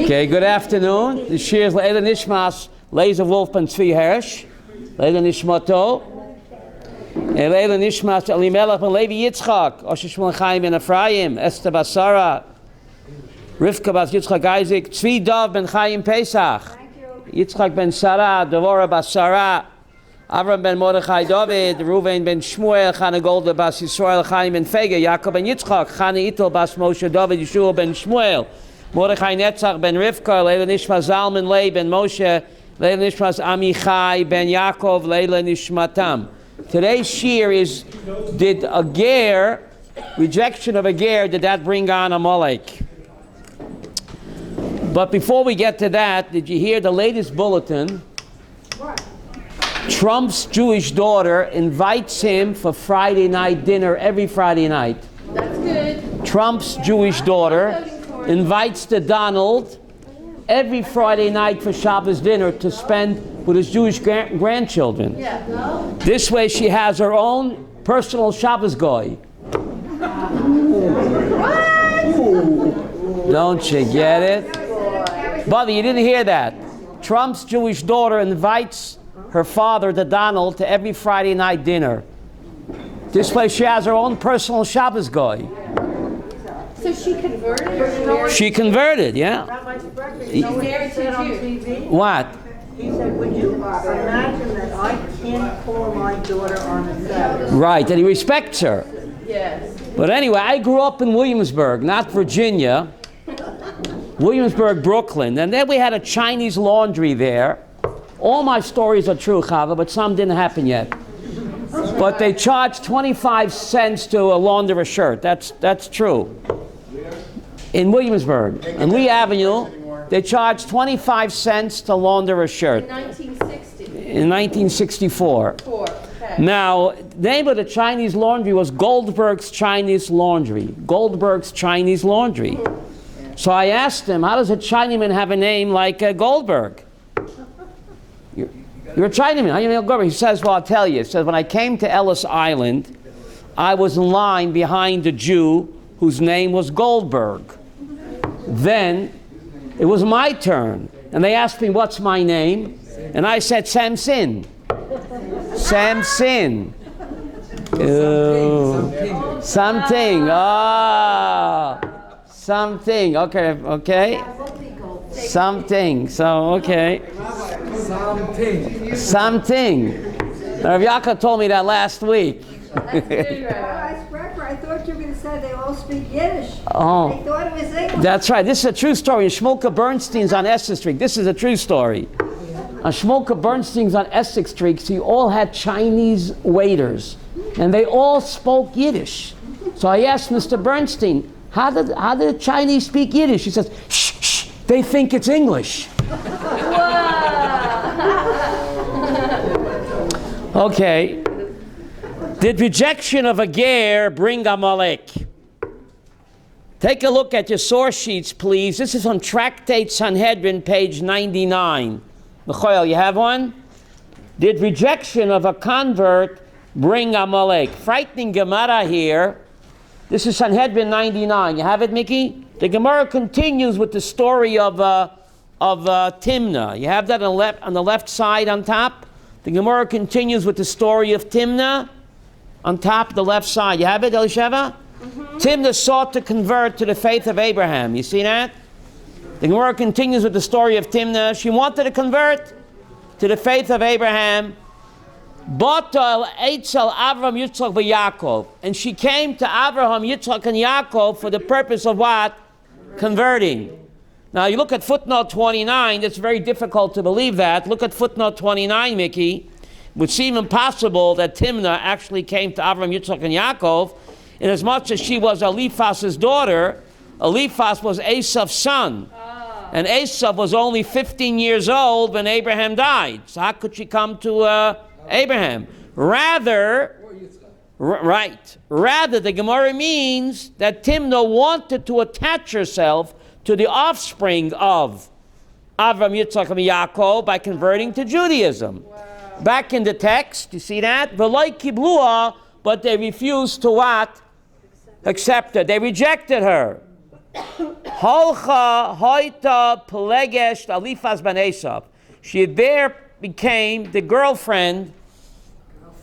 Okay, good afternoon. The shir is Leila Nishmas, Lezer Wolf Ben Tzvi Hersh, Leila Nishmato, and Leila Nishmas Elimelech Ben Levi Yitzchak, Osher Shmuel Chaim Ben Ephraim, Esther Basara, Rivka Bas Yitzchak Isaac, Tzvi Dov Ben Chaim Pesach, Yitzchak Ben Sarah, Devorah Basara, Avram Ben Mordechai David, Reuven Ben Shmuel, Chana Golda Bas Yisrael, Chaim Ben Fega, Yaakov Ben Yitzchak, Chana Itel Bas Moshe David, Yeshua Ben Shmuel, Mordechai Netzach Ben Rivka, Leila Nishmas Zalman Lei Ben Moshe, Leila Nishmas Amichai Ben Yaakov, Leila Nishmatam. Today's shir is, did a ger, rejection of a ger, did that bring on Amalek? But before we get to that, did you hear the latest bulletin? What? Trump's Jewish daughter invites him for Friday night dinner every Friday night. That's good. Trump's Jewish daughter invites the Donald every Friday night for Shabbos dinner to spend with his Jewish grandchildren. Yeah. No? This way she has her own personal Shabbos goy. What? Don't you get it? Buddy, you didn't hear that. Trump's Jewish daughter invites her father, the Donald, to every Friday night dinner. This way she has her own personal Shabbos goy. So she converted? She converted, yeah. She's married to Jew. What? He said, would you imagine that I can't call my daughter on a Saturday? Right, and he respects her. Yes. But anyway, I grew up in Williamsburg, not Virginia. Williamsburg, Brooklyn. And then we had a Chinese laundry there. All my stories are true, Chava, but some didn't happen yet. But they charged 25 cents to launder a shirt. That's true. In Williamsburg, on Lee Avenue, they charged 25 cents to launder a shirt. In 1960. In 1964. Okay. Now, the name of the Chinese laundry was Goldberg's Chinese Laundry. Goldberg's Chinese Laundry. So I asked him, how does a Chinaman have a name like Goldberg? You're a Chinaman. How do you know Goldberg? He says, well, I'll tell you. He says, when I came to Ellis Island, I was in line behind a Jew whose name was Goldberg. Then it was my turn. And they asked me, what's my name? And I said, Samson. Samson. Something. Ah. Something. Okay. Something. So, okay. Something. Rabbi Yaakov told me that last week. Sprecher, I thought you were going to say they all speak Yiddish. Oh. I thought it was English. That's right. This is a true story. Shmulka Bernstein's on Essex Street. This is a true story. On Shmulka Bernstein's on Essex Street, he all had Chinese waiters, and they all spoke Yiddish. So I asked Mr. Bernstein, how did the Chinese speak Yiddish? He says, shh, shh, they think it's English. Okay. Did rejection of a ger bring Amalek? Take a look at your source sheets, please. This is on Tractate Sanhedrin, page 99. Michael, you have one? Did rejection of a convert bring Amalek? Frightening Gemara here. This is Sanhedrin 99. You have it, Mickey? The Gemara continues with the story of Timnah. You have that on the left side on top? The Gemara continues with the story of Timnah on top, the left side. You have it, Elisheva? Mm-hmm. Timnah sought to convert to the faith of Abraham. You see that? The Gemara continues with the story of Timnah. She wanted to convert to the faith of Abraham. Batal Eitzel Avram Yitzchak v'Yaakov. And she came to Abraham, Yitzchak, and Yaakov for the purpose of what? Converting. Now you look at footnote 29, it's very difficult to believe that. Look at footnote 29, Mickey. It would seem impossible that Timnah actually came to Avram, Yitzchak, and Yaakov, in as much as she was Eliphaz's daughter. Eliphaz was Esav's son. And Esav was only 15 years old when Abraham died. So how could she come to Abraham? Rather, the Gemara means that Timnah wanted to attach herself to the offspring of Avram, Yitzchak, and Yaakov by converting to Judaism. Wow. Back in the text, you see that? V'loi kiblua, but they refused to what? Accept her. They rejected her. Holcha hoita pelegesh alifas ben Esav. She there became the girlfriend,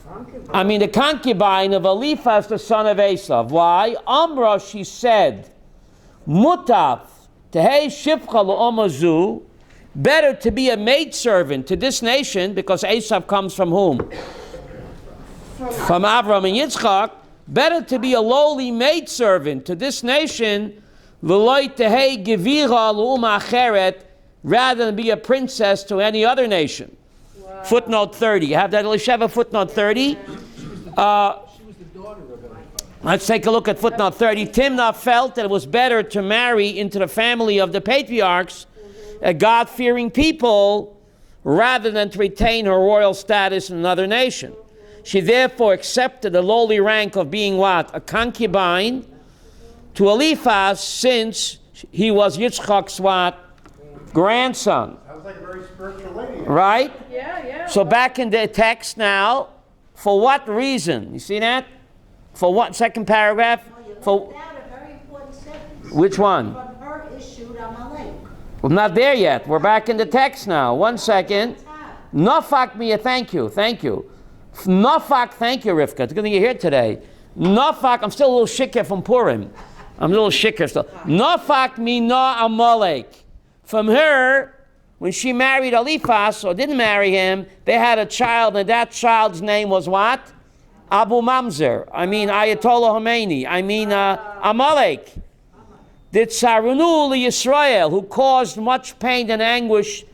the concubine of Eliphaz, the son of Esav. Why? Amra, she said, Mutaf, tehei shifcha l'omazu, better to be a maidservant to this nation, because Esav comes from whom? From Avram and Yitzchak. Better to be a lowly maidservant to this nation, v'loi tehei gevira l'uma acheret, rather than be a princess to any other nation. Wow. Footnote 30. You have that, Elisheva, footnote 30? She was the daughter of it. Let's take a look at footnote 30. Timnah felt that it was better to marry into the family of the patriarchs, a God-fearing people, rather than to retain her royal status in another nation. She therefore accepted the lowly rank of being what? A concubine to Eliphaz, since he was Yitzchak's what? Grandson. Sounds like a very spiritual lady. Right? Yeah. So back in the text now, for what reason? You see that? For what? Second paragraph? For Without a very important sentence. which one? From her issued Amalek. We're not there yet. We're back in the text now. 1 second. Nafak miya, thank you. Nafak, thank you, Rivka. It's good that you're here today. Nafak, I'm still a little shikah from Purim. I'm a little shikah still. Nafak mina Amalek. From her, when she married Eliphaz, or didn't marry him, they had a child, and that child's name was what? Abu Mamzer. Ayatollah Khomeini. Amalek. The Tsarunu Yisrael, who caused much pain and anguish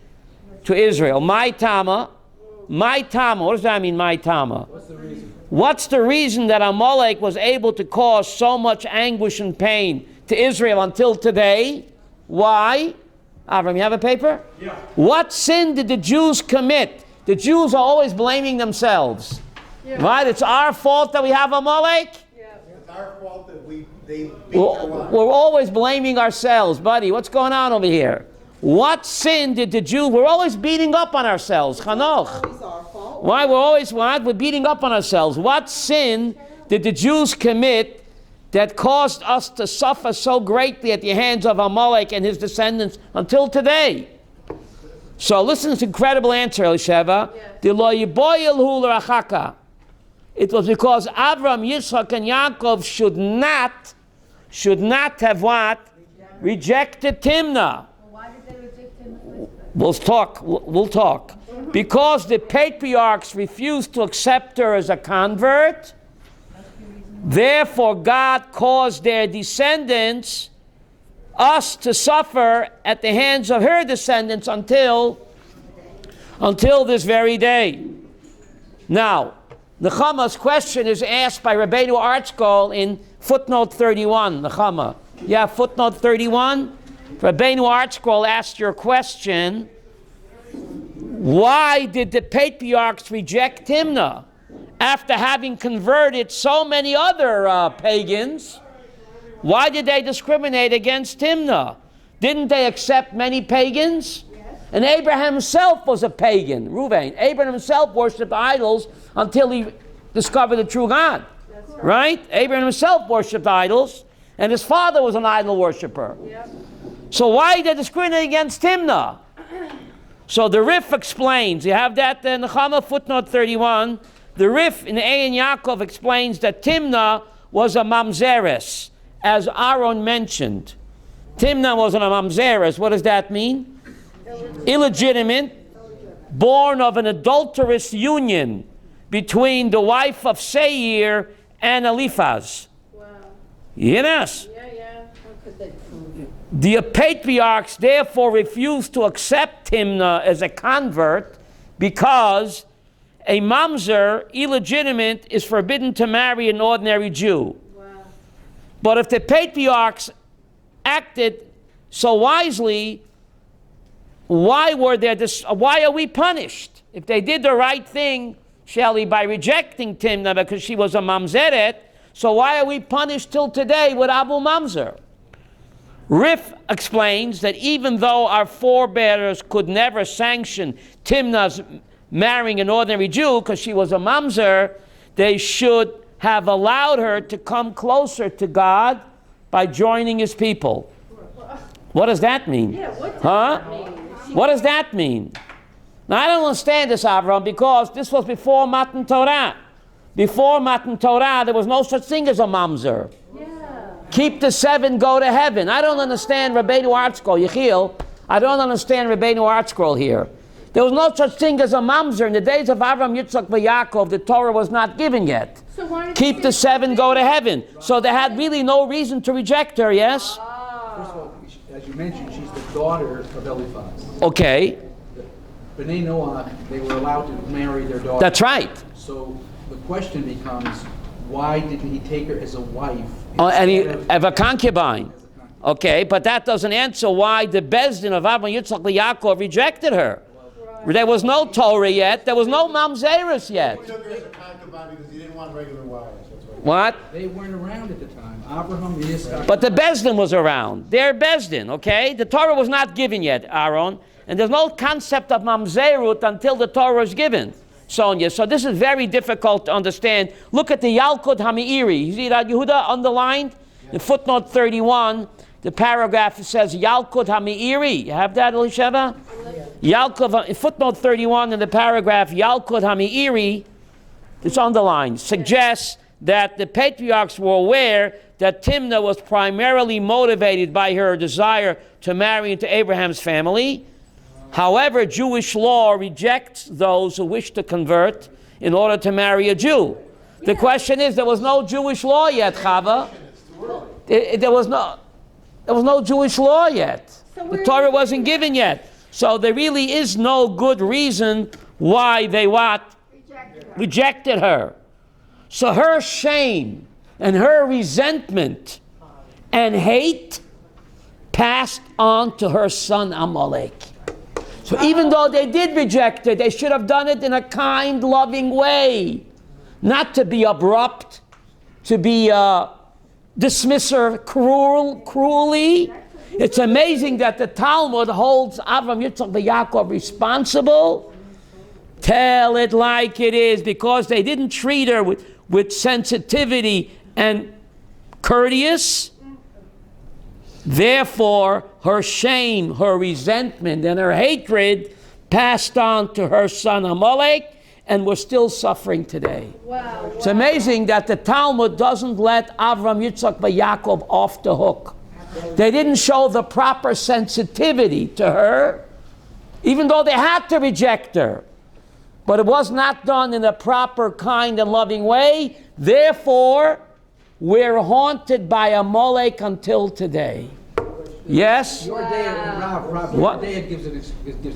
to Israel. My Tama. What does that mean, my Tama? What's the reason that Amalek was able to cause so much anguish and pain to Israel until today? Why? Avram, you have a paper? Yeah. What sin did the Jews commit? The Jews are always blaming themselves. Yeah. Right? It's our fault that we have Amalek? Yeah. It's our fault that they beat We're always blaming ourselves. Buddy, what's going on over here? What sin did the Jews... We're always beating up on ourselves. Chanoch. Always our fault. Why? We're beating up on ourselves. What sin did the Jews commit that caused us to suffer so greatly at the hands of Amalek and his descendants until today? So listen to this incredible answer, Elisheva. It was because Avram, Yitzchak, and Yaakov should not have what? Rejected Timnah. Why did they reject him in the first place? We'll talk. Because the patriarchs refused to accept her as a convert, therefore God caused their descendants, us, to suffer at the hands of her descendants until this very day. Now, Nechama's question is asked by Rabbeinu Artskol in footnote 31. Nechama, yeah, footnote 31. Rabbeinu Artskol asked your question, why did the patriarchs reject Timnah after having converted so many other pagans? Why did they discriminate against Timnah? Didn't they accept many pagans? Yes. And Abraham himself was a pagan, Reuven. Abraham himself worshipped idols until he discovered the true God. That's right? Abraham himself worshipped idols, and his father was an idol worshiper. Yep. So why did they discriminate against Timnah? So the Rif explains, you have that in Nechama footnote 31, the Rif in Ein Yaakov explains that Timnah was a mamzeres, as Aaron mentioned. Timnah was a mamzeres. What does that mean? Illegitimate, born of an adulterous union between the wife of Seir and Eliphaz. Wow. Yes. Yeah. How could they prove it? The patriarchs therefore refused to accept Timnah as a convert because a mamzer, illegitimate, is forbidden to marry an ordinary Jew. Wow. But if the patriarchs acted so wisely, why are we punished? If they did the right thing, Shelley, by rejecting Timnah because she was a mamzeret, so why are we punished till today with Abu Mamzer? Rif explains that even though our forebears could never sanction Timnah's marrying an ordinary Jew because she was a mamzer, they should have allowed her to come closer to God by joining his people. What does that mean? Yeah, what does Huh? that mean? What does that mean? Now, I don't understand this, Avram, because this was before Matan Torah. Before Matan Torah, there was no such thing as a mamzer. Yeah. Keep the 7, go to heaven. I don't understand Rabbeinu Art Scroll. Yechiel, I don't understand Rabbeinu Art Scroll here. There was no such thing as a mamzer. In the days of Avram, Yitzchak, and Yaakov, the Torah was not given yet. So why did Keep they the say 7, go to heaven. So they had really no reason to reject her, yes? First of all, as you mentioned, she's the daughter of Eliphaz. Okay, B'nai Noach, they were allowed to marry their daughter. that's right. So the question becomes, why didn't he take her as a wife? And he instead have a concubine. Okay, but that doesn't answer why the Bezdin of Abraham, Yitzchak, and Yaakov rejected her. There was no Torah yet. There was no Mamzeris yet. He took her as a concubine because he didn't want regular wives. That's why. What? They weren't around at the time. Abraham, Yitzchak. But the Bezdin was around. They're Bezdin, okay? The Torah was not given yet, Aaron. And there's no concept of Mamzerut until the Torah is given, Sonia. So this is very difficult to understand. Look at the Yalkut Hami'iri. You see that, Yehuda, underlined? In footnote 31, the paragraph says Yalkut Hami'iri. You have that, Elisheva? Yalkut, in footnote 31 in the paragraph, Yalkut Hami'iri, it's underlined, suggests that the patriarchs were aware that Timnah was primarily motivated by her desire to marry into Abraham's family. However, Jewish law rejects those who wish to convert in order to marry a Jew. The question is, there was no Jewish law yet, Chava. There was no Jewish law yet. The Torah wasn't given yet. So there really is no good reason why they what? Rejected her. So her shame and her resentment and hate passed on to her son Amalek. So even though they did reject her, they should have done it in a kind, loving way. Not to be abrupt, to be dismiss her cruelly. It's amazing that the Talmud holds Avram, Yitzchak, and Yaakov responsible. Tell it like it is, because they didn't treat her with sensitivity and courteous. Therefore, her shame, her resentment, and her hatred passed on to her son Amalek, and we're still suffering today. Wow. It's amazing that the Talmud doesn't let Avram, Yitzchak, and Yaakov off the hook. They didn't show the proper sensitivity to her, even though they had to reject her. But it was not done in a proper, kind, and loving way. Therefore, we're haunted by Amalek until today. Yes? Your dad, Rob, What? your dad gives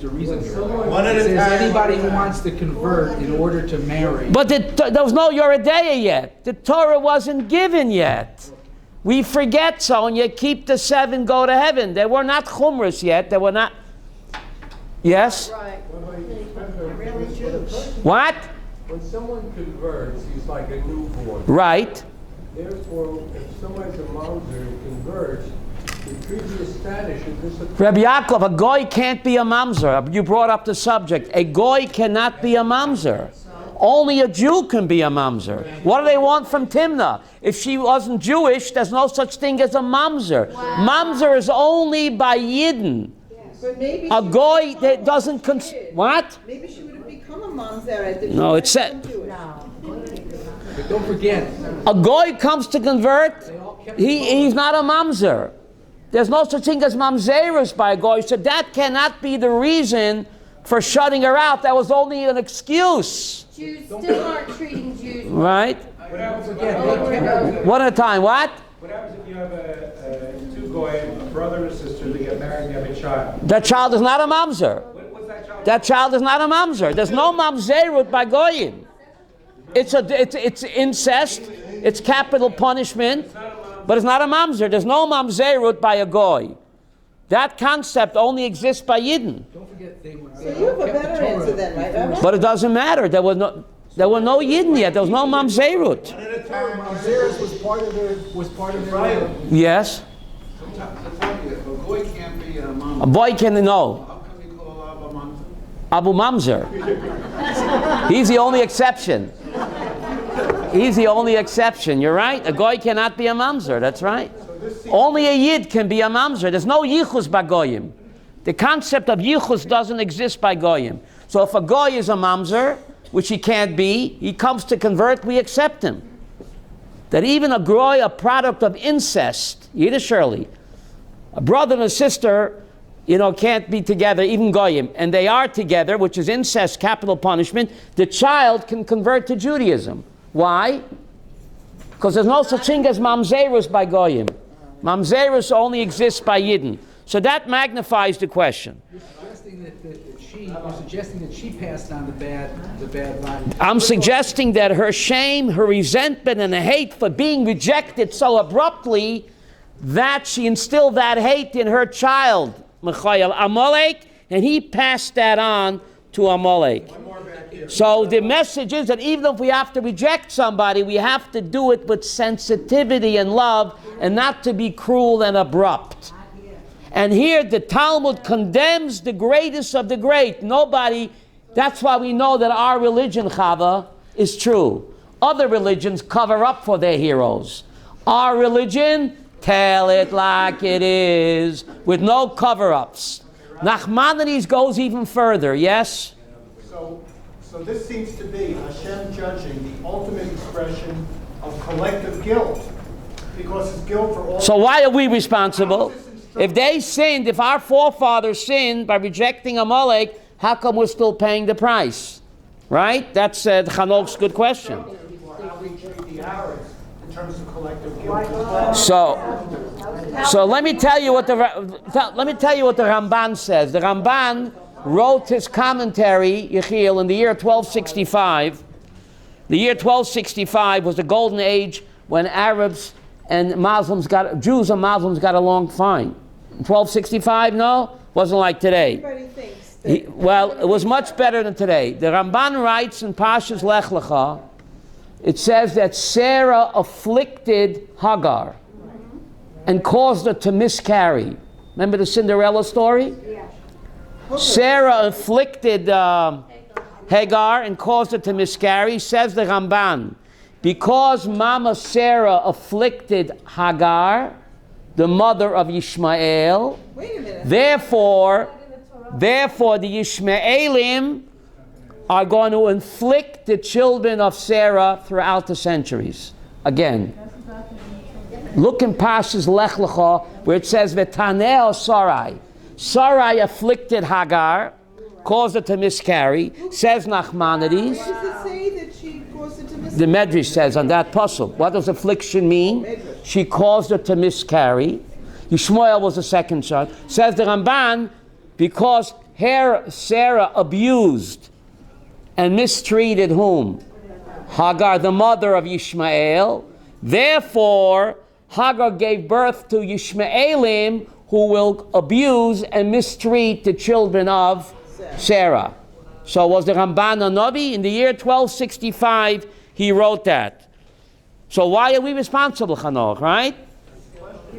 a reason here. One at It a says time. anybody who wants to convert in order to marry. But there was no Yoredeya yet. The Torah wasn't given yet. We forget, Sonia, keep the 7, go to heaven. They were not chumras yet. They were not. Yes? Right. What? When someone converts, he's like a newborn. Right. Therefore, if someone's a mamzer and converts, the previous status should disappear. Rabbi Yaakov, a goy can't be a mamzer. You brought up the subject. A goy cannot be a mamzer. Only a Jew can be a mamzer. What do they want from Timnah? If she wasn't Jewish, there's no such thing as a mamzer. Mamzer is only by Yidden. But maybe A goy that doesn't what? maybe she would have become a mamzeret if No, she it said- wasn't Jewish. But don't forget, A goy comes to convert, he's not a mamzer. There's no such thing as mamzerus by a goy, so that cannot be the reason for shutting her out. That was only an excuse, Jews still aren't treating Jews. right? What happens One at a time, what? What happens if you have two goyim, a brother and a sister, they get married and they have a child? That child is not a mamzer. What's that child? That child is not a mamzer. There's no mamzerut by goyim. It's incest. It's capital punishment, but it's not a mamzer. There's no mamzerut by a goy. That concept only exists by Yidden. don't forget they were. So you have a better answer then, right, Rabbi? But it doesn't matter. There were no Yidden yet. There was no mamzerut. Mamzeris was part of their. Yes. A boy can't be a mom. A boy can know. How come you call Abu Abba Mamzer? Mamzer. He's the only exception. He's the only exception. You're right. A goy cannot be a mamzer. That's right. So Only a Yid can be a mamzer. There's no yichus by goyim. The concept of yichus doesn't exist by goyim. So if a goy is a mamzer, which he can't be, he comes to convert, we accept him. That even a goy, a product of incest, Yiddish Shirley, a brother and a sister, can't be together, even goyim, and they are together, which is incest, capital punishment, the child can convert to Judaism. Why? Because there's no such thing as mamzerus by goyim. Mamzerus only exists by Yidden. So that magnifies the question. You're suggesting that she passed on the bad vibe. I'm suggesting that her shame, her resentment, and the hate for being rejected so abruptly, that she instilled that hate in her child, Amalek, and he passed that on to Amalek. So the message is that even if we have to reject somebody, we have to do it with sensitivity and love, and not to be cruel and abrupt. And here the Talmud condemns the greatest of the great. That's why we know that our religion, Chava, is true. Other religions cover up for their heroes. Our religion, tell it like it is, with no cover-ups. Nachmanides goes even further, yes? So this seems to be Hashem judging the ultimate expression of collective guilt, because it's guilt for all. So why are we responsible? If they sinned, if our forefathers sinned by rejecting Amalek, how come we're still paying the price? Right? That's Chanok's good question. How we treat the Arabs in terms of collective guilt as well. So let me tell you what the Ramban says. The Ramban wrote his commentary, Yechiel, in the year 1265. The year 1265 was the golden age when Jews and Muslims got along fine. 1265, no? Wasn't like today. Everybody thinks It was much better than today. The Ramban writes in Pashas Lech Lecha, it says that Sarah afflicted Hagar and caused her to miscarry. Remember the Cinderella story? Yeah. Sarah afflicted Hagar and caused her to miscarry. Says the Ramban, because Mama Sarah afflicted Hagar, the mother of Yishmael, Wait a minute. therefore the Yishmaelim are going to inflict the children of Sarah throughout the centuries. Again, look in Pashas Lech Lecha where it says V'taneo Sarai. Sarai afflicted Hagar, caused her to miscarry. Says Nachmanides. Why does it say that she caused it to miss? The Medrash says on that puzzle. What does affliction mean? She caused her to miscarry. Yishmael was the second son. Says the Ramban, because Sarah abused and mistreated whom? Hagar, the mother of Yishmael. Therefore, Hagar gave birth to Yishmaelim, who will abuse and mistreat the children of Sarah. So was the Ramban a Navi? In the year 1265, he wrote that. So why are we responsible, Chanok, right?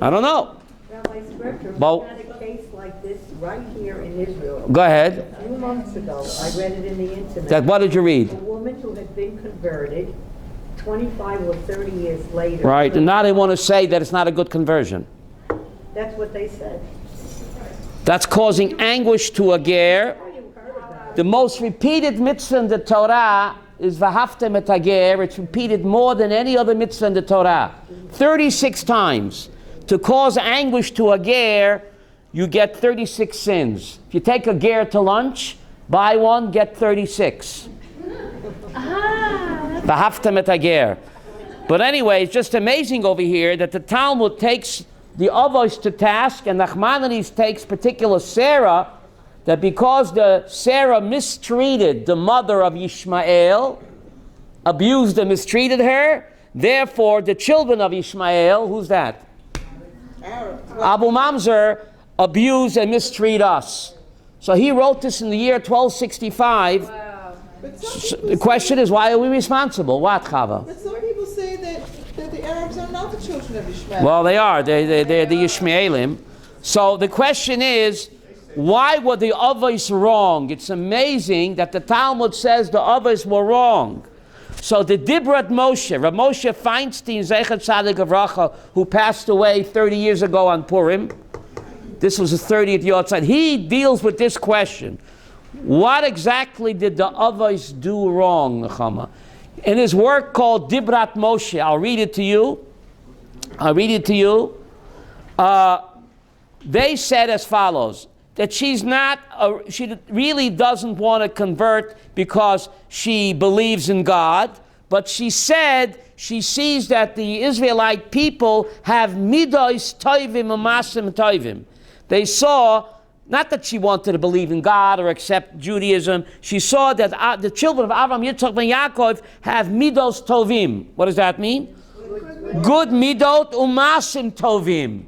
I don't know. Rabbi Sprecher, But- we had a case like this right here in Israel. Go ahead. A few months ago, I read it in the internet. What did you read? A woman who had been converted 25 or 30 years later. Right, and now they want to say that it's not a good conversion. That's what they said. That's causing anguish to a ger. The most repeated mitzvah in the Torah is V'haftem et hager. It's repeated more than any other mitzvah in the Torah. 36 times. To cause anguish to a ger, you get 36 sins. If you take a ger to lunch, buy one, get 36. V'haftem et hager. But anyway, it's just amazing over here that the Talmud takes the Avos to task, and Nachmanides takes particular Sarah, that because Sarah mistreated the mother of Yishmael, abused and mistreated her, therefore the children of Yishmael, who's that? Abu Mamzer, abuse and mistreat us. So he wrote this in the year 1265. The question is, why are we responsible? What, Chava? But some people say that the Arabs are not the children of Ishmael. Well, they are. They're the Yishmaelim. So the question is, why were the Avos wrong? It's amazing that the Talmud says the Avos were wrong. So the Dibrat Moshe, Rav Moshe Feinstein, Zecher Tzadik Avracha, who passed away 30 years ago on Purim, this was his 30th Yortzeit, he deals with this question. What exactly did the Avos do wrong, Nechama? In his work called Dibrat Moshe, I'll read it to you. They said as follows, that she really doesn't want to convert because she believes in God, but she said she sees that the Israelite people have midos toivim umasim toivim. They saw, not that she wanted to believe in God or accept Judaism, she saw that the children of Avraham, Yitzchak, and Yaakov have midos tovim. What does that mean? Good midot umasim tovim.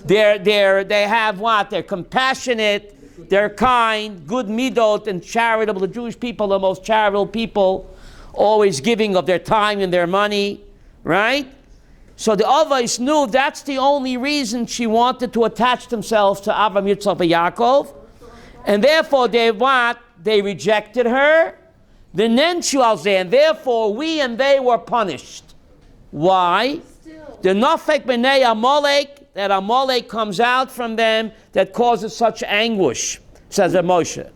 They have what? They're compassionate, they're kind, good midot, and charitable. The Jewish people are the most charitable people, always giving of their time and their money, right? So the Avos knew that's the only reason she wanted to attach themselves to Avraham, Yitzchak, and Yaakov, and therefore they rejected her. And therefore we and they were punished. Why? The Nafek b'nei Amalek, that Amalek comes out from them that causes such anguish, says Moshe.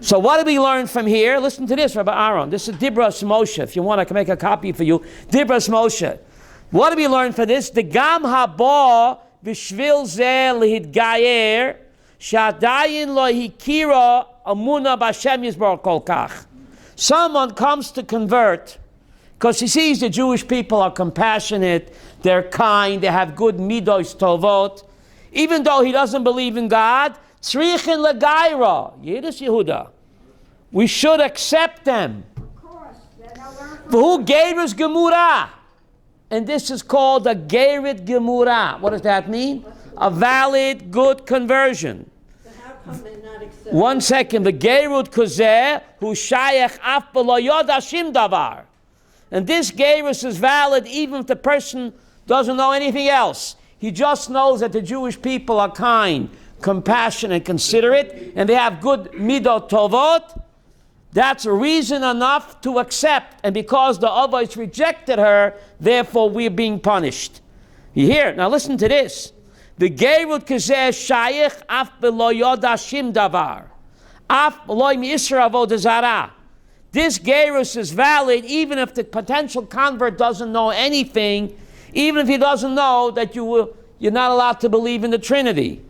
So what do we learn from here? Listen to this, Rabbi Aaron. This is Dibras Moshe. If you want, I can make a copy for you. Dibras Moshe. What do we learn from this? The Gam haba b'shvil zeh lihidgayer shadayin lo hikira amuna b'Hashem yisbarach kol kach. Someone comes to convert because he sees the Jewish people are compassionate, they're kind, they have good midos tovot. Even though he doesn't believe in God, tzrichin legaira, Yiddish Yehuda. We should accept them. V'hu gerus gemura. And this is called a gerit gemura. What does that mean? A valid, good conversion. One second. The gerut kozeh hu shayach af b'lo yod hashim davar. And this gerus is valid even if the person doesn't know anything else. He just knows that the Jewish people are kind, compassionate, considerate, and they have good midot tovot. That's a reason enough to accept. And because the Avos rejected her, therefore we're being punished. You hear? Now listen to this. The gerut kezeh shayich af b'lo yod hashim davar. Af b'lo mi'isra avodah zarah. This gerus is valid even if the potential convert doesn't know anything, even if he doesn't know that you're not allowed to believe in the Trinity.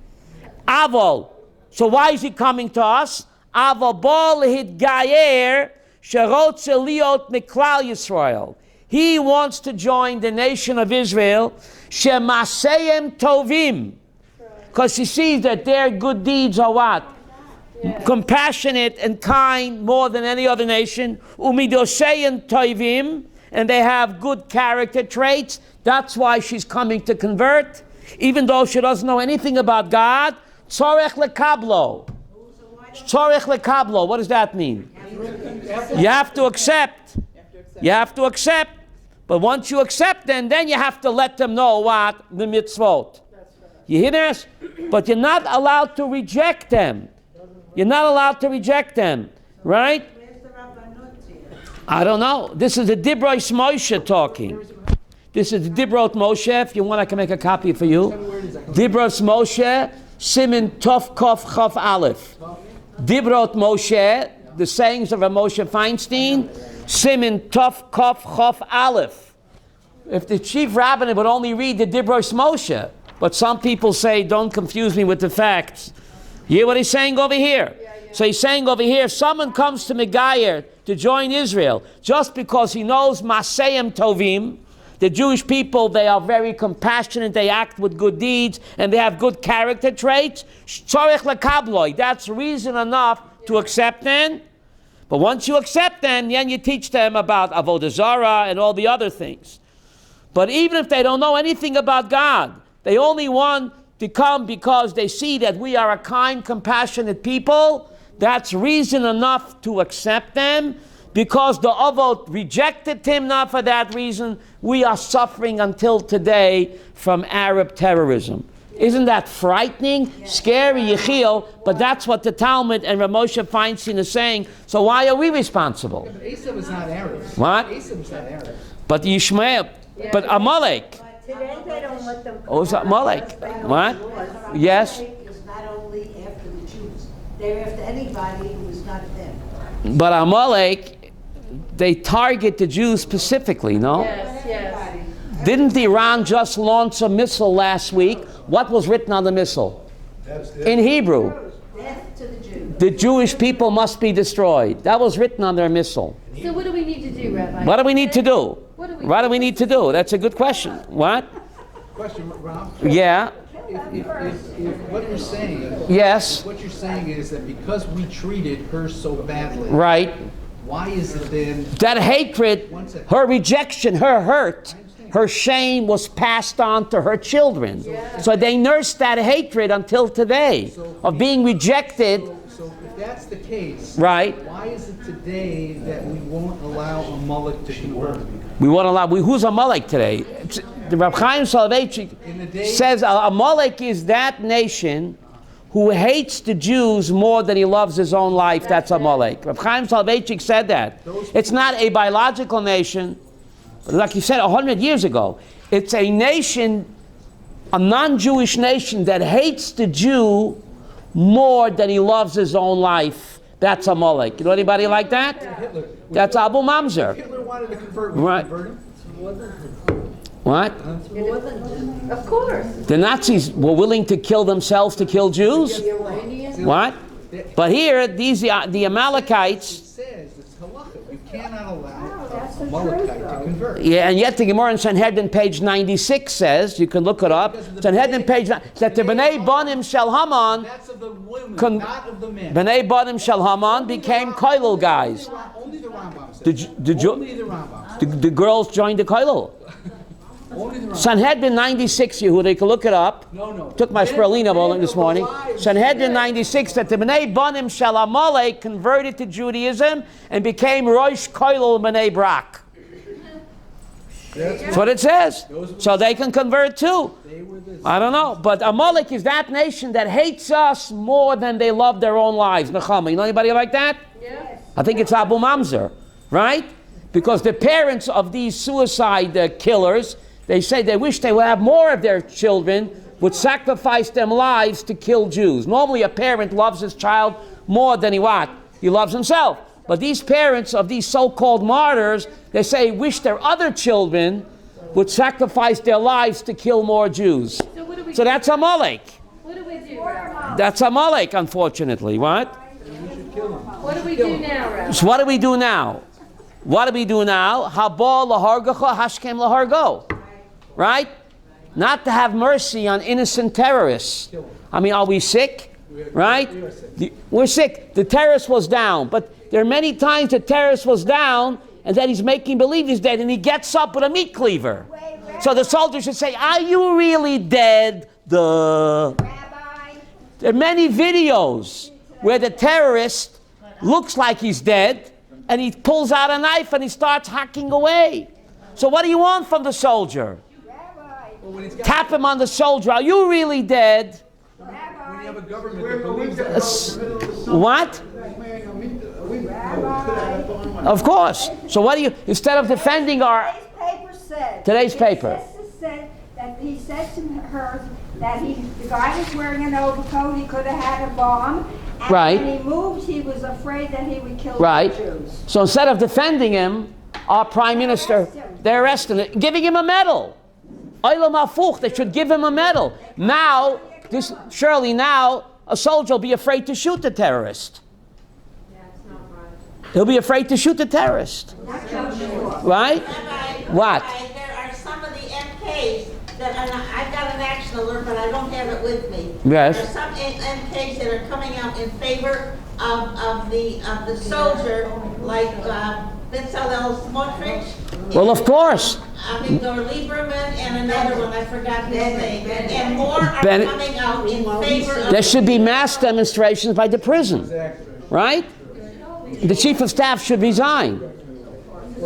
Avol. So why is he coming to us? Avol bo lehidgayer sherotze liot miklal Yisrael. He wants to join the nation of Israel, shemaseyem tovim, because he sees that their good deeds are what? Compassionate and kind more than any other nation. Umidoshein toivim, and they have good character traits. That's why she's coming to convert, even though she doesn't know anything about God. Tzorech lekablo. Tzorech lekablo. What does that mean? You have to accept. You have to accept. But once you accept them, then you have to let them know what? The mitzvot. You hear this? But you're not allowed to reject them. You're not allowed to reject them, right? I don't know. This is the Dibros Moshe talking. This is the Dibrot Moshe. If you want, I can make a copy for you. Dibros Moshe, Simin Tov Kof Chof Aleph. Dibrot Moshe, the sayings of Moshe Feinstein, Simin Tov Kof Chof Aleph. If the chief rabbinate would only read the Dibros Moshe, but some people say, don't confuse me with the facts. You hear what he's saying over here? So he's saying over here, if someone comes to Megayer to join Israel, just because he knows Maseyem Tovim, the Jewish people, they are very compassionate, they act with good deeds, and they have good character traits, Tzorech lekabloi, that's reason enough to accept them. But once you accept them, then you teach them about Avodah Zarah and all the other things. But even if they don't know anything about God, they only want to come because they see that we are a kind, compassionate people, that's reason enough to accept them. Because the Avot rejected Timnah for that reason, we are suffering until today from Arab terrorism. Isn't that frightening? Scary, Yechiel, but that's what the Talmud and Rav Moshe Feinstein is saying. So why are we responsible? But Asa was not Arab. What? Asa was not Arab. But Ishmael, but Amalek. Today they don't let them. Oh, it's Amalek. What? Yes. Is not only after the Jews, they're after anybody who is not them. But Amalek, they target the Jews specifically, no? Yes, yes. Didn't Iran just launch a missile last week? What was written on the missile? In Hebrew. Death to the Jews. The Jewish people must be destroyed. That was written on their missile. So what do we need to do, Rabbi? What do we need to do? What do we need to do? That's a good question. What? Question, Rob. Yeah. If what you're saying, Yes. what you're saying is that because we treated her so badly, Right. why is it then? That hatred, One second. her rejection, her hurt, her shame was passed on to her children. So they nursed that hatred until today of being rejected. So if that's the case, Right. why is it today that we won't allow Amalek to convert? We won't allow. Who's Amalek today? The Reb Chaim Soloveitchik In the day- says Amalek is that nation who hates the Jews more than he loves his own life. That's Amalek. Reb Chaim Soloveitchik said that. It's not a biological nation, like he said 100 years ago. It's a nation, a non-Jewish nation that hates the Jew more than he loves his own life. That's Amalek. You know anybody like that? Hitler. That's Abu Mamzer. Hitler wanted to convert. We Right. convert him. What? Of course. The Nazis were willing to kill themselves to kill Jews? What? But here, the Amalekites, It says it's halacha. You cannot allow a Amalekite to convert. yeah, and yet the Gemara in Sanhedrin page 96 says, you can look it up, Sanhedrin page, that the Bnei Banim Shel Haman, That's of the women, Con- not of the men. Bnei Banim Shel Haman became koilel guys. Only the Rambam says. The Only the Rambam says. The girls joined the koilel. Only the Rambam. Sanhedrin 96, Yehuda, you can look it up. No. Took my Spirulina bowling this morning. Sanhedrin 96, that the Bnei Banim Shel Amalek converted to Judaism and became Rosh Koilel Bnei Brak. That's what it says. So they can convert too. I don't know. But Amalek is that nation that hates us more than they love their own lives. Nechama, you know anybody like that? Yes. I think it's Abu Mamzer, right? Because the parents of these suicide killers, they say they wish they would have more of their children would sacrifice their lives to kill Jews. Normally a parent loves his child more than he what? He loves himself. But these parents of these so-called martyrs, they say wish their other children would sacrifice their lives to kill more Jews. So what do we So do? that's Amalek. What do we do, Rabbi? That's Amalek, unfortunately. What? What do we do now, Rabbi? So what do we do now? What do we do now? Haba lahargacha hashkem lahargo. Right? Not to have mercy on innocent terrorists. I mean, are we sick? Right? We're sick. The terrorist was down. But there are many times the terrorist was down and then he's making believe he's dead and he gets up with a meat cleaver. So the soldier should say, are you really dead? There are many videos where the terrorist looks like he's dead and he pulls out a knife and he starts hacking away. So what do you want from the soldier? Tap him on the shoulder. Are you really dead? When you have a government that believes that. What? Of course. So what do you, instead of defending our... Today's paper. His sister said that he said to her that the guy was wearing an overcoat, he could have had a bomb. And Right. when he moved, he was afraid that he would kill Right. the Jews. So instead of defending him, our prime minister, they're arresting him, giving him a medal. Olam hafuch, they should give him a medal. Now, surely now, a soldier will be afraid to shoot the terrorist. He'll be afraid to shoot the terrorist. Right? What? There are some of the MKs that I've got an action alert, but I don't have it with me. Yes. There are some MKs that are coming out in favor of the soldier, like Bezalel Smotrich. Well, of course. Avigdor Lieberman and another one, I forgot his name. And more are Bennett. coming out in favor of... There should be mass demonstrations by the prison. Right? The chief of staff should resign.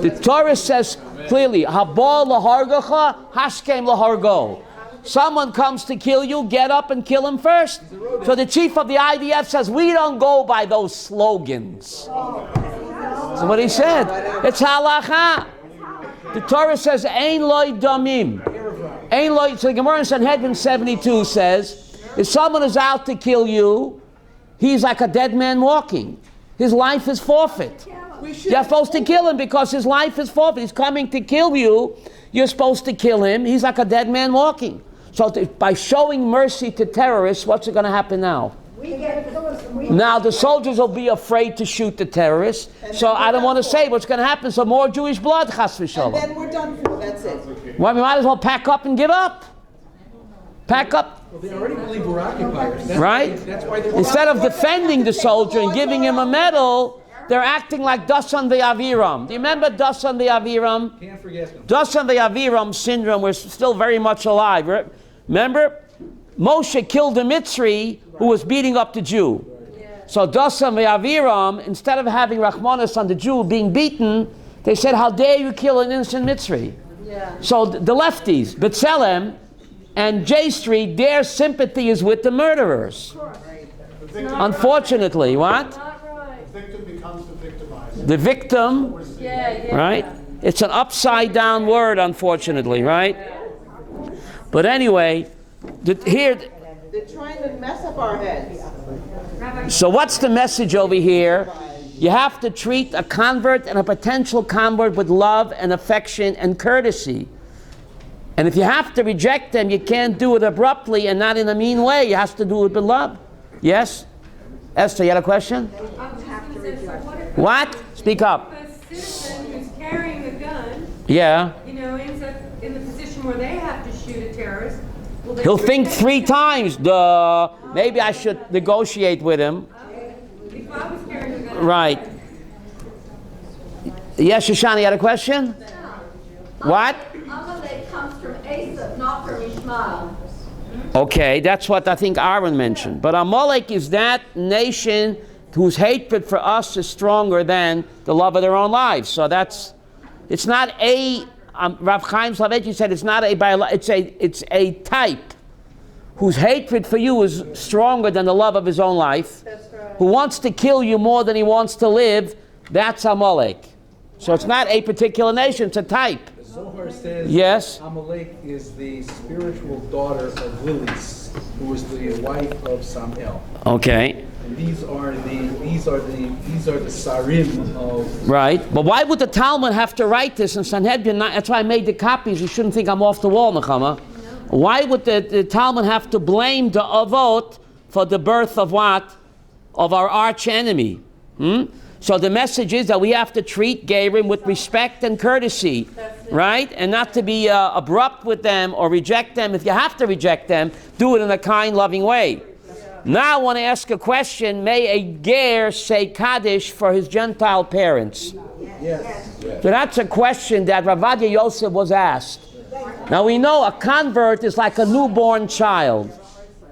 The Torah says clearly, Habal lahargacha, hashkem lahargo. someone comes to kill you, get up and kill him first. So the chief of the IDF says, we don't go by those slogans. That's what he said. It's halacha. The Torah says, Ein loy damim. Ein loy, so the Gemara in Sanhedrin 72 says, if someone is out to kill you, he's like a dead man walking. His life is forfeit. You're supposed to kill him because his life is forfeit. He's coming to kill you. You're supposed to kill him. He's like a dead man walking. So by showing mercy to terrorists, what's going to happen now? Now the soldiers will be afraid to shoot the terrorists. So I don't want to say what's going to happen. So more Jewish blood, chas v'shalom. And then we're done for, that's it. Well, we might as well pack up and give up. Pack up. Well, they already believe we're occupiers. That's Right? That's why they're Instead of defending the soldier and giving him a medal, they're acting like Dasan ve'Aviram. Do you remember Dasan ve'Aviram? Can't forget them. Dasan ve'Aviram syndrome was still very much alive. Remember? Moshe killed a Mitzri who was beating up the Jew. So Dasan ve'Aviram, instead of having Rachmanis on the Jew being beaten, they said, how dare you kill an innocent Mitzri? So the lefties, B'Tselem and J Street, their sympathy is with the murderers. Unfortunately, what? The victim becomes the victimizer. The victim, right? It's an upside down word, unfortunately, right? But anyway, here. They're trying to mess up our heads. So what's the message over here? You have to treat a convert and a potential convert with love and affection and courtesy. And if you have to reject them, you can't do it abruptly and not in a mean way. You have to do it with love. Yes? Esther, you had a question? What? Speak up. A citizen who's carrying a gun, Yeah. ends up in the position where they have to shoot a terrorist. Will they He'll think protect 3 him? times. Maybe I should negotiate with him. If I was carrying a gun, Right. Yes, Shoshana, you had a question? What? Amalek comes from Asa, not from Ishmael. Okay, that's what I think Aaron mentioned. But Amalek is that nation whose hatred for us is stronger than the love of their own lives. So it's not a, Rav Chaim Soloveitchik said it's not it's a type whose hatred for you is stronger than the love of his own life, who wants to kill you more than he wants to live. That's Amalek. So it's not a particular nation, it's a type. Zohar says Yes. Amalek is the spiritual daughter of Lilies, who was the wife of Samuel. Okay. And these are the sarim of. Right. But why would the Talmud have to write this in Sanhedrin? That's why I made the copies. You shouldn't think I'm off the wall, Nechama. Why would the Talmud have to blame the Avot for the birth of what? Of our arch enemy. So the message is that we have to treat Gerim with respect and courtesy, right? And not to be abrupt with them or reject them. If you have to reject them, do it in a kind, loving way. Now I want to ask a question. May a Ger say Kaddish for his Gentile parents? Yes. So that's a question that Rav Ovadia Yosef was asked. Now we know a convert is like a newborn child.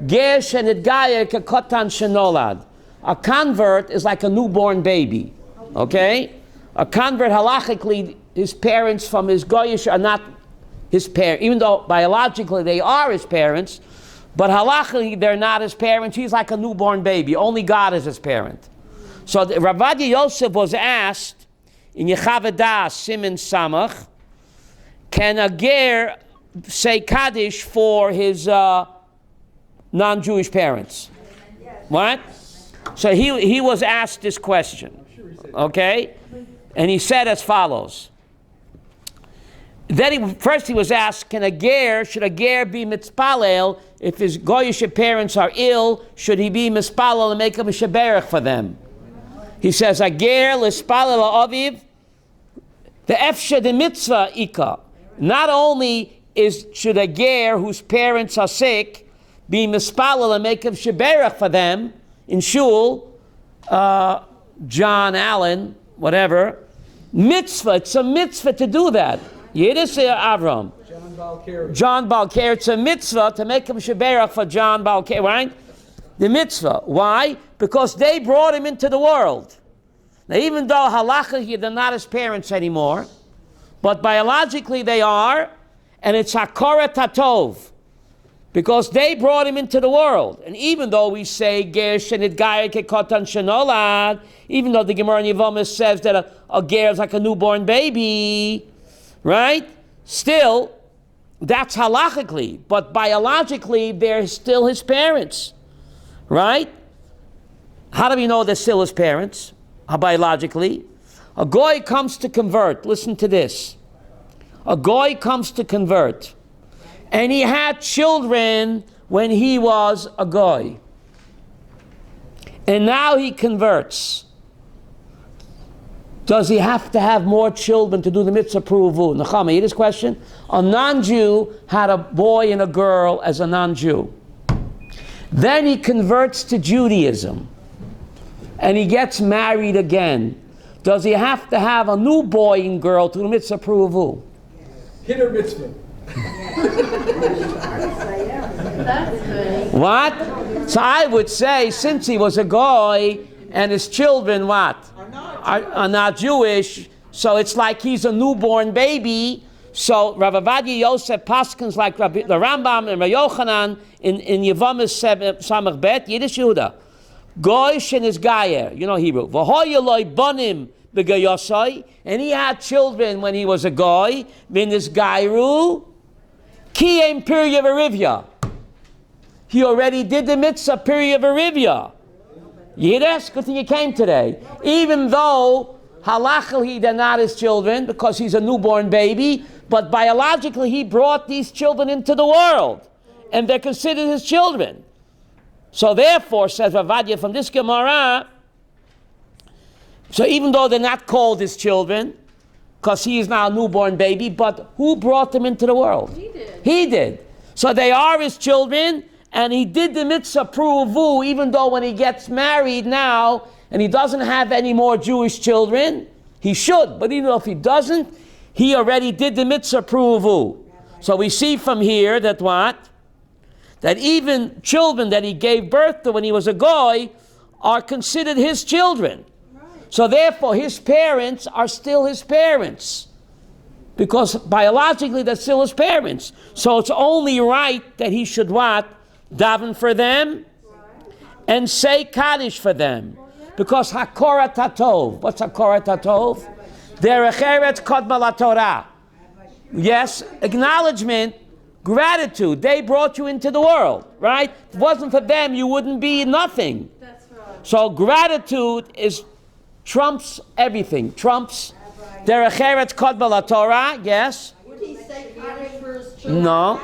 Ger shenitgayer kekotan shenolad. A convert is like a newborn baby, okay? A convert, halachically, his parents from his goyish are not his parents, even though biologically they are his parents, but halachically they're not his parents. He's like a newborn baby. Only God is his parent. So Rav Ovadia Yosef was asked in Yechavedah Siman Samach, can a ger say Kaddish for his non-Jewish parents? What? So he was asked this question, okay? And he said as follows. Then first he was asked, should a ger be mitzpalel? If his goyish parents are ill, should he be mitzpalel and make him a sheberach for them? He says, a ger l'spalel aviv, the efshe de mitzvah ika. Not only should a ger whose parents are sick be mitzpalel and make him sheberach for them, in shul, John Allen, whatever, mitzvah, it's a mitzvah to do that. Yiddish Avram. John Balker, it's a mitzvah to make him sheberach for John Balker, right? The mitzvah. Why? Because they brought him into the world. Now even though halachically they're not his parents anymore, but biologically they are, and it's hakora tatov. Because they brought him into the world. And even though we say, Ger shenit gaya kekotan shenolad, even though the Gemara in Yevamos says that a ger is like a newborn baby, right? Still, that's halachically. But biologically, they're still his parents, right? How do we know they're still his parents? Biologically. A goy comes to convert. Listen to this. A goy comes to convert. And he had children when he was a goy. And now he converts. Does he have to have more children to do the mitzvah pruvu? Nechama, you hear this question? A non-Jew had a boy and a girl as a non-Jew. Then he converts to Judaism. And he gets married again. Does he have to have a new boy and girl to the mitzvah pruvu? Hit or mitzvah. That's good. What? So I would say, since he was a goy and his children, what? Are not Jewish, so it's like he's a newborn baby. So Rav Avadia Yosef Paskins like the Rambam and Rav Yochanan in Yevamos Samach Bet, Yiddish Yehuda. Goy shenis gayer, you know Hebrew. V'hoyeloi bonim b'gayosai, and he had children when he was a goy. Minis gayru, ki em pirya v'rivya. He already did the mitzvah pirya v'rivya. You hear this? Good thing you came today. Even though halachically they're not his children because he's a newborn baby, but biologically he brought these children into the world, and they're considered his children. So therefore, says Rav Avadia from this Gemara, so even though they're not called his children, because he is now a newborn baby, but who brought them into the world? He did. He did. So they are his children, and he did the mitzvah pruvu, even though when he gets married now, and he doesn't have any more Jewish children, he should, but even if he doesn't, he already did the mitzvah pruvu. So we see from here that what? That even children that he gave birth to when he was a goy are considered his children. So therefore his parents are still his parents. Because biologically they're still his parents. So it's only right that he should what? Daven for them and say Kaddish for them. Because Hakora Tatov. What's Hakora Tatov? Derech Eretz Kodma LaTorah. Yes, acknowledgement, gratitude. They brought you into the world, right? If it wasn't for them, you wouldn't be nothing. That's right. So gratitude trumps everything. Trumps Derech Eretz Kodma LaTorah. Yes? Would he say Kaddish for his children? No.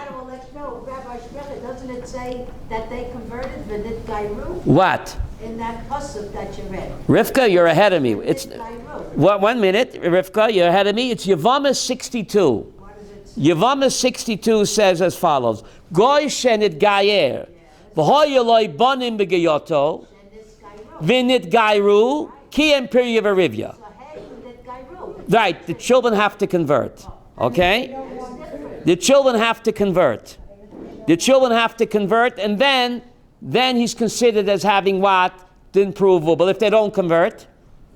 Rabbi Sprecher, doesn't it say that they converted V'nit Gairu What? in that pasuk that you read? Rivka, you're ahead of me. It's Gairu. 1 minute, Rivka, you're ahead of me. It's Yevamos 62. What does it say? Yevamos 62 says as follows: Goy shenit gayer, v'hoyeloi bonim b'geyoto, v'nit gairu, ki em pirya v'rivya. So hey, V'nit Gairu. Right, the children have to convert. Okay? The children have to convert. The children have to convert, and then he's considered as having what? The approval. But if they don't convert,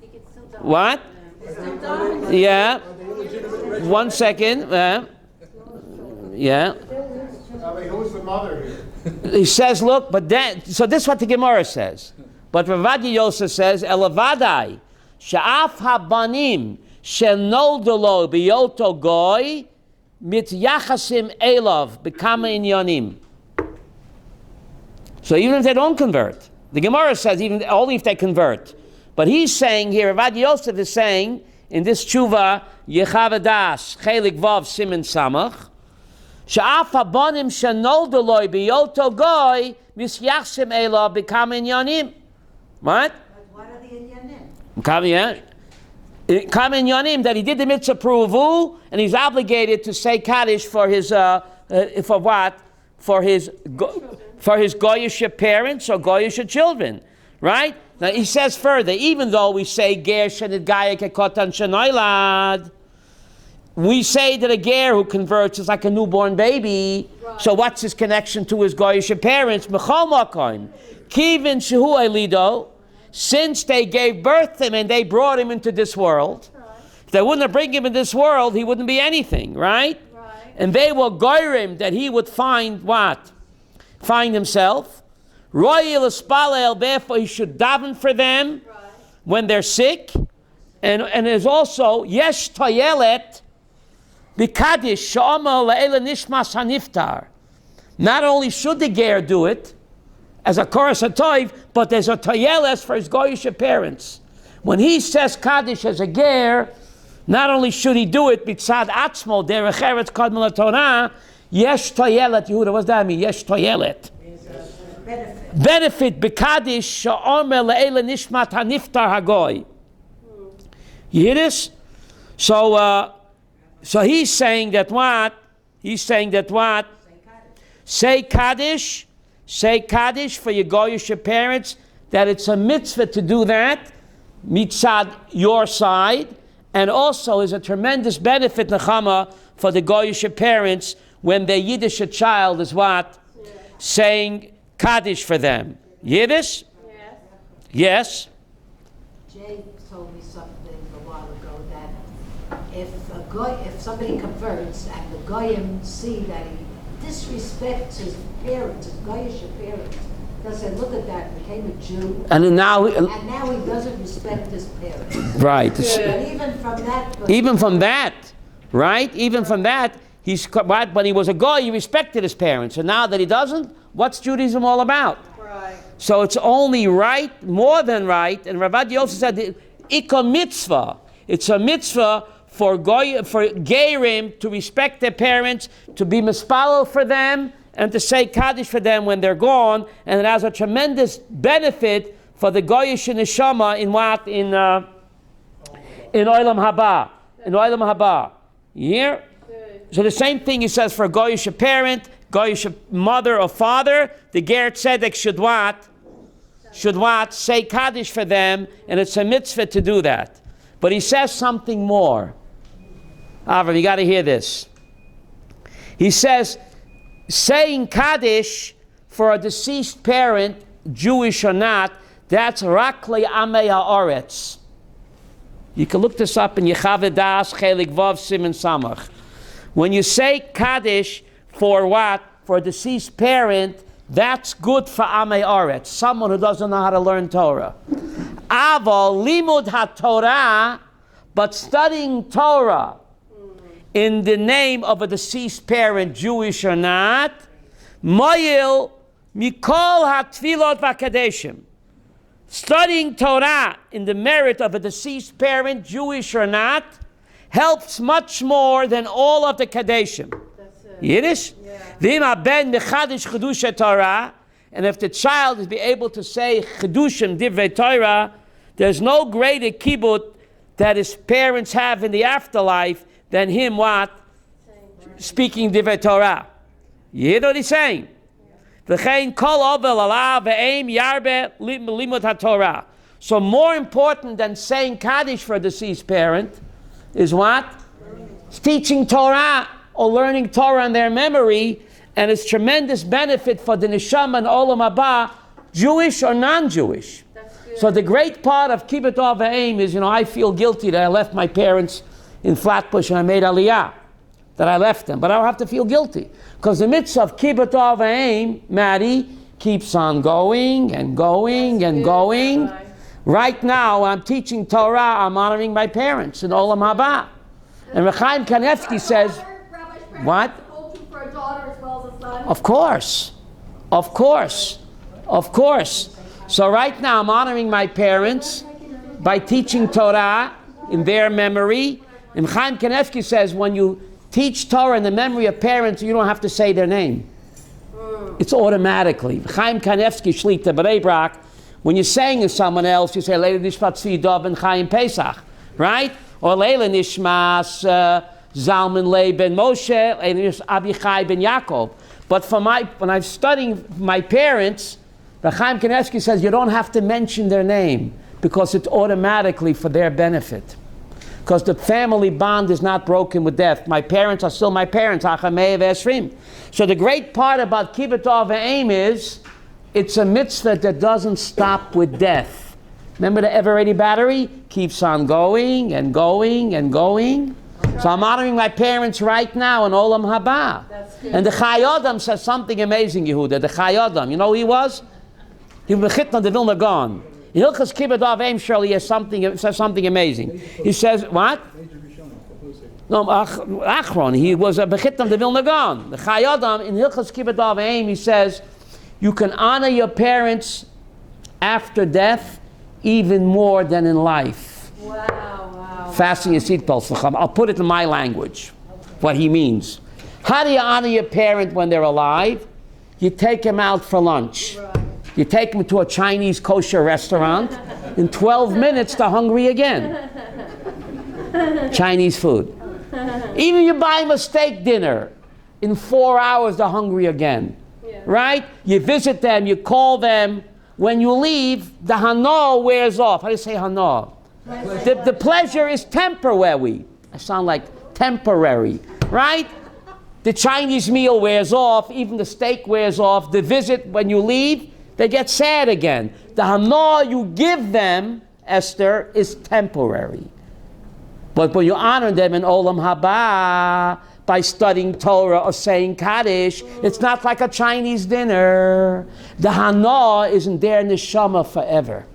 He could still die. what? Yeah. 1 second. Yeah. Rabbi, who's the mother here? He says, look, but then, so this is what the Gemara says. But Rav Avadia Yosef says, Elavadai, Sha'af habanim shenoldulo biyoto goy mit yachasim elav bekama inyanim. So even if they don't convert, the Gemara says even only if they convert. But he's saying here, Rav Avadia Yosef is saying in this tshuva Yechavadas Chelik Vav Siman Samach, Sha'af habanim shenoldulo biyoto goy mit yachasim elav bekama inyanim. What? But what are the Inyanim? Kamen Yonim, that he did the mitzvah pruvu, and he's obligated to say Kaddish for his for what? For his goyish parents or goyish children, right? Now he says further, even though we say ger shenit gaya kekotan shenoilad, we say that a ger who converts is like a newborn baby. Right. So what's his connection to his goyish parents? Mechol makom, kivin shehu elido. Since they gave birth to him and they brought him into this world, if they wouldn't have bring him in this world, he wouldn't be anything, right? And they will goyim that he would find what? find himself. Royal Espalel, therefore he should daven for them when they're sick. And there's also, Yesh Toyelet, B'Kadish, Sha'ama La'ela Nishmas HaNiftar. Not only should the ger do it, as a Koras HaToiv, but there's a Toyeles for his Goyish parents. When he says Kaddish as a ger, not only should he do it, B'Tzad Atzmo, Derech Eretz Kadmon HaTorah, Yesh Toyelet, Yehuda, what's that mean? Yesh Toyelet. Benefit B'Kadish, Sha'omer La'ela Nishmat HaNiftar HaGoy. You hear this? So he's saying that what? He's saying that what? Say Kaddish for your Goyish parents, that it's a mitzvah to do that, mitzad your side, and also is a tremendous benefit, nechama, for the Goyish parents when their Yiddish child is what? Yeah. Saying Kaddish for them. Yiddish? Yes. Jay told me something a while ago that if somebody converts and the Goyim see that he disrespects his parents, his Goyish parents, they'll say, look at that, became a Jew, and now he doesn't respect his parents. Right. And even from that, right? Even from that, when he was a Goy, he respected his parents, and now that he doesn't, what's Judaism all about? Right. So it's only right, more than right, and Rabbi Yosef said, Ika mitzvah. It's a mitzvah for Gerim to respect their parents, to be mispalo for them, and to say Kaddish for them when they're gone, and it has a tremendous benefit for the Goyish neshama in what? In Olam Haba. In Olam Haba. Yeah? So the same thing he says for a Goyish parent, Goyish mother or father, the Ger Tzedek should what? Should what? Say Kaddish for them, and it's a mitzvah to do that. But he says something more. Avram, you got to hear this. He says, saying Kaddish for a deceased parent, Jewish or not, that's Rakli Amei Ha'aretz. You can look this up in Yechavedas Chelik Vav Siman Samach. When you say Kaddish for what? For a deceased parent, that's good for Amei Ha'aretz, someone who doesn't know how to learn Torah. Aval Limud HaTorah, but studying Torah in the name of a deceased parent, Jewish or not, Moyil Mikol HaTfilot VaKadeshim. Studying Torah in the merit of a deceased parent, Jewish or not, helps much more than all of the Kadeshim. Yiddish? V'im ben mechadish chedusha Torah, and if the child is be able to say chedushim divrei Torah, there's no greater kibbut that his parents have in the afterlife than him what? Speaking divrei Torah. You hear what he's saying? V'chein kol ovel alav ve'eim yarbe limud haTorah. So more important than saying Kaddish for a deceased parent is what? It's teaching Torah or learning Torah in their memory, and it's tremendous benefit for the neshama and olam haba, Jewish or non-Jewish. So the great part of kibbut avayim is, I feel guilty that I left my parents in Flatbush and I made aliyah, that I left them, but I don't have to feel guilty, because the mitzvah of kibbut avayim, Maddie, keeps on going and going and going. Right now, I'm teaching Torah, I'm honoring my parents in olam haba. And Rechaim Kanevsky says, what? For a daughter as well as a son? Of course. Of course. Of course. So right now I'm honoring my parents by teaching Torah in their memory. And Chaim Kanevsky says when you teach Torah in the memory of parents, you don't have to say their name. It's automatically. Chaim Kanevsky Shlita B'nai Brak, when you're saying to someone else, you say Leila Nishmat Tzvi Dov and Chaim Pesach, right? Or Leila Nishmas Zalman Lei ben Moshe, Abichai ben Yaakov. But when I'm studying my parents, the Chaim Kanevsky says you don't have to mention their name because it's automatically for their benefit. Because the family bond is not broken with death. My parents are still my parents. So the great part about Kibbut Avayim is it's a mitzvah that doesn't stop with death. Remember the ever-ready battery? Keeps on going and going and going. So I'm honoring my parents right now in Olam Haba. And the Chai Adam says something amazing, Yehuda. The Chai Adam, you know who he was? He was Bechitna de Vilna Gaon. In Hilchas Kibbutz Av Eim Shirley says something amazing. He says, what? No, Achron. He was a Bechitna de Vilna Gaon. The Chai Adam, in Hilchas Kibbutz Av Eim, he says, you can honor your parents after death even more than in life. Wow. Fasten your seatbelts. I'll put it in my language, what he means. How do you honor your parent when they're alive? You take them out for lunch. Right. You take them to a Chinese kosher restaurant. In 12 minutes, they're hungry again. Chinese food. Even you buy them a steak dinner. In 4 hours, they're hungry again. Yeah. Right? You visit them, you call them. When you leave, the hana wears off. How do you say hana? The pleasure is temporary. I sound like temporary. Right? The Chinese meal wears off, even the steak wears off. The visit, when you leave, they get sad again. The hana you give them, Esther, is temporary. But when you honor them in Olam Haba, by studying Torah or saying Kaddish, it's not like a Chinese dinner. The hana is in their neshama forever.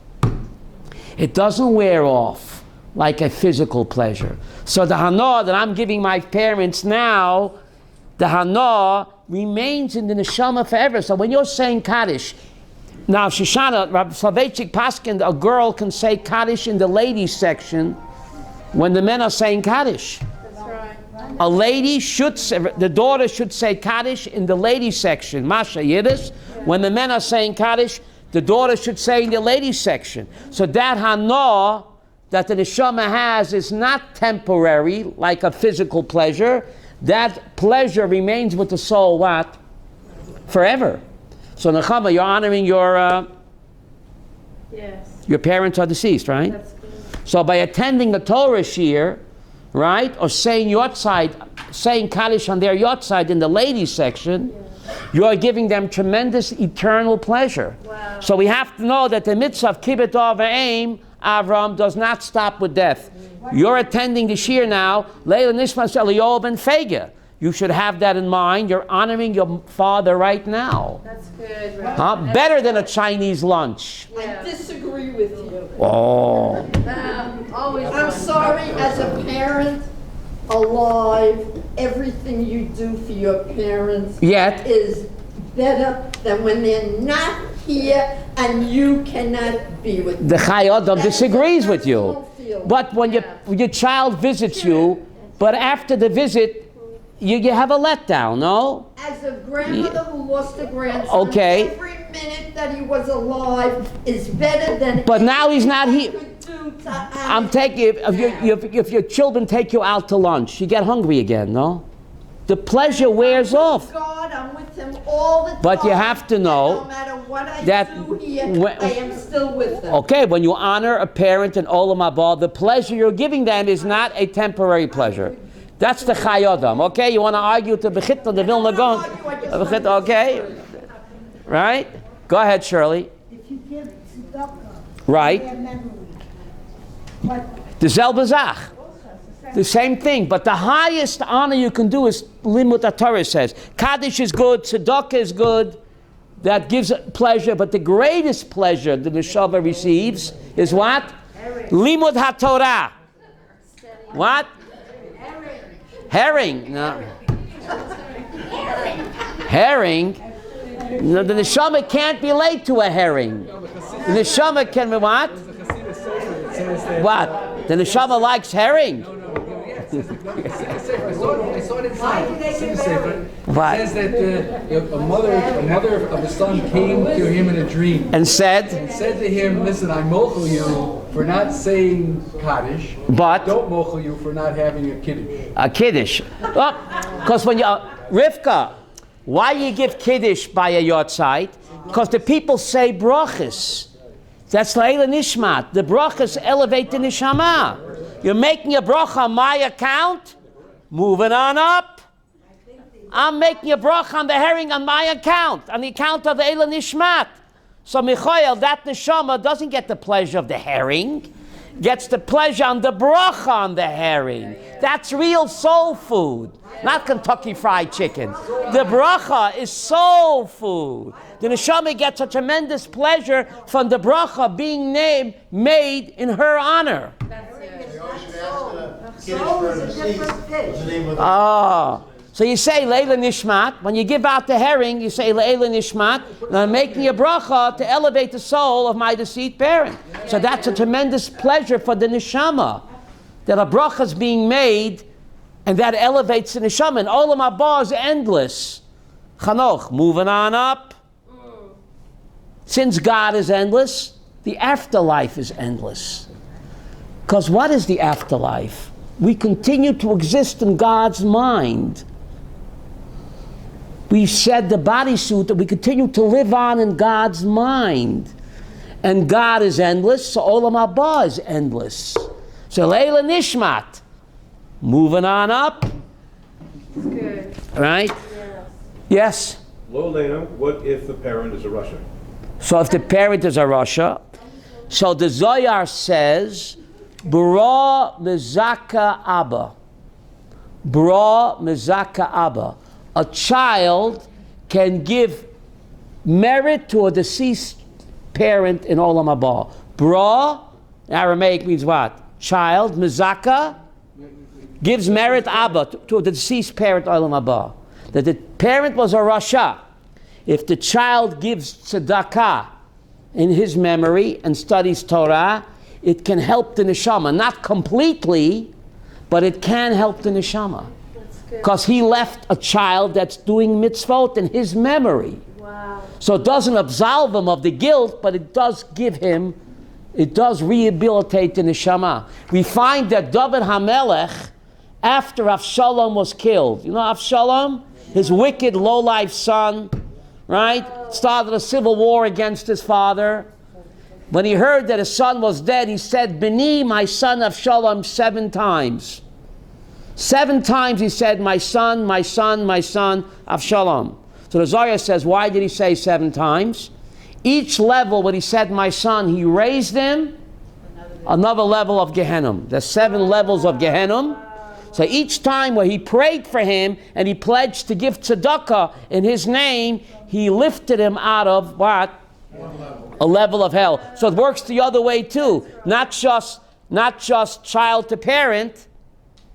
It doesn't wear off like a physical pleasure. So the hana that I'm giving my parents now, the hana remains in the neshama forever. So when you're saying Kaddish, now Shoshana, Rabbi Soloveitchik Paskin, a girl can say Kaddish in the ladies section when the men are saying Kaddish. That's right. A lady should say, the daughter should say Kaddish in the ladies section, Masha Yiddish. When the men are saying Kaddish, the daughter should say in the ladies section. So that hana that the neshama has is not temporary, like a physical pleasure. That pleasure remains with the soul, what? Forever. So Nechama, you're honoring your parents are deceased, right? That's good. So by attending a Torah shiur, right, or saying Yotzeit, saying Kaddish on their Yotzeit in the ladies section, you are giving them tremendous eternal pleasure. Wow. So we have to know that the mitzvah of Kibbutz Av V'Eim, Avram, does not stop with death. You're attending the shiur now, Leila Nishmas Eliyahu ben Fega. You should have that in mind. You're honoring your father right now. That's good, Rabbi. Better than a Chinese lunch. Yeah. I disagree with you. Oh. Always. I'm sorry, as a parent, alive, everything you do for your parents Yet. is better than when they're not here and you cannot be with them. The Chai Adam That's disagrees a with you. personal feeling. But when your child visits you, but after the visit, you have a letdown, no? As a grandmother who lost a grandson, Okay. every minute that he was alive is better than But now he's not anything here. I could do to I'm taking, if your children take you out to lunch, you get hungry again, no? The pleasure wears off. God, I'm with him all the time. But you have to know no matter what I that do here, when- I am still with them. Okay, when you honor a parent in Olam Haba, the pleasure you're giving them is not a temporary pleasure. That's the Chai Adam, okay? You want to argue to Bechitna, the Vilna Gaon? Okay? Right? Go ahead, Shirley. If you give tzedakah, Right. their memory, but The Zel Bazach. The same thing, but the highest honor you can do is Limut Torah says. Kaddish is good, tzedakah is good, that gives pleasure, but the greatest pleasure the neshama receives is what? Limut HaTorah. What? Herring. No. Herring? No, the neshama can't be late to a herring. The neshama can be what? What? The neshama likes herring. I saw it inside. What? It says that a mother of a son came to him in a dream And said, said to him, "Listen, I mochel you for not saying Kaddish. but Don't mochel you for not having a Kiddush." a Kiddush. Because when you, Rivka, why you give Kiddush by a Yotzeit? Because the people say brachas. That's Leila Nishmat. The brachas elevate the neshama. You're making a bracha on my account, moving on up. I'm making a bracha on the herring on my account, on the account of the Leila Nishmat. So Michael, that neshama doesn't get the pleasure of the herring. gets the pleasure on the bracha on the herring. That's real soul food, not Kentucky Fried Chicken. The bracha is soul food. The neshama gets a tremendous pleasure from the bracha being made in her honor. Soul is a different fish. So you say Leila Nishmat. When you give out the herring, you say Leila Nishmat. And I'm making a bracha to elevate the soul of my deceased parent. So that's a tremendous pleasure for the neshama, that a bracha is being made, and that elevates the neshama. And Olam Haba is endless. Chanoch, moving on up. Since God is endless, the afterlife is endless. Because what is the afterlife? We continue to exist in God's mind. We said the bodysuit that we continue to live on in God's mind. And God is endless, so Olam Haba is endless. So Leila Nishmat. Moving on up. It's good. Right? Yes? Lo Leila, what if the parent is a Russia? So if the parent is a Russia, so the Zohar says, Bra mezaka Abba. Bra mezaka Abba. A child can give merit to a deceased parent in Olam Haba. Bra, Aramaic means what? Child, mezaka, gives merit Abba to the deceased parent in Olam Haba. That the parent was a Rasha. If the child gives tzedakah in his memory and studies Torah, it can help the neshama. Not completely, but it can help the neshama. Because he left a child that's doing mitzvot in his memory. Wow. So it doesn't absolve him of the guilt, but it does give him, it does rehabilitate the neshama. We find that David HaMelech, after Avshalom was killed, you know Avshalom? His wicked, low-life son, right? Started a civil war against his father. When he heard that his son was dead, he said, Beni, my son Avshalom, 7 times. 7 times he said, my son, my son, my son, Avshalom. So the Zohar says, why did he say 7 times? Each level, when he said, my son, he raised him another level of Gehenna. There's 7 levels of Gehenna. So each time where he prayed for him and he pledged to give tzedakah in his name, he lifted him out of what? A level of hell. So it works the other way too. Not just child to parent,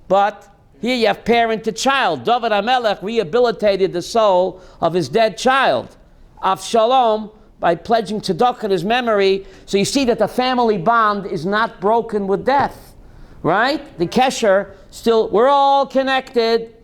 but here you have parent to child. David HaMelech rehabilitated the soul of his dead child, Avshalom, by pledging tzedakah in his memory. So you see that the family bond is not broken with death, right? The kesher still, we're all connected,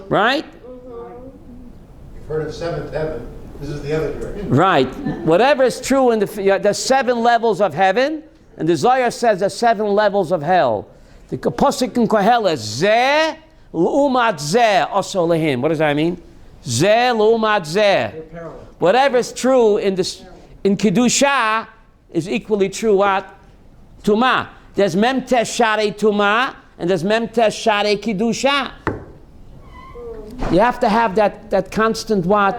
right? You've heard of 7th heaven. This is the other direction. Right. Whatever is true in there's 7 levels of heaven, and the Zohar says there's 7 levels of hell. The Pasuk in Koheles, Zeh l'umat zeh also lehim. What does that mean? Zeh l'umat zeh. Whatever is true in Kedusha is equally true what? Tumah. There's memtesh sharei tumah and there's memtesh sharei Kedusha. You have to have that constant what?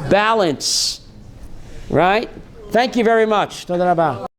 Balance. Right? Thank you very much. Toda rabah.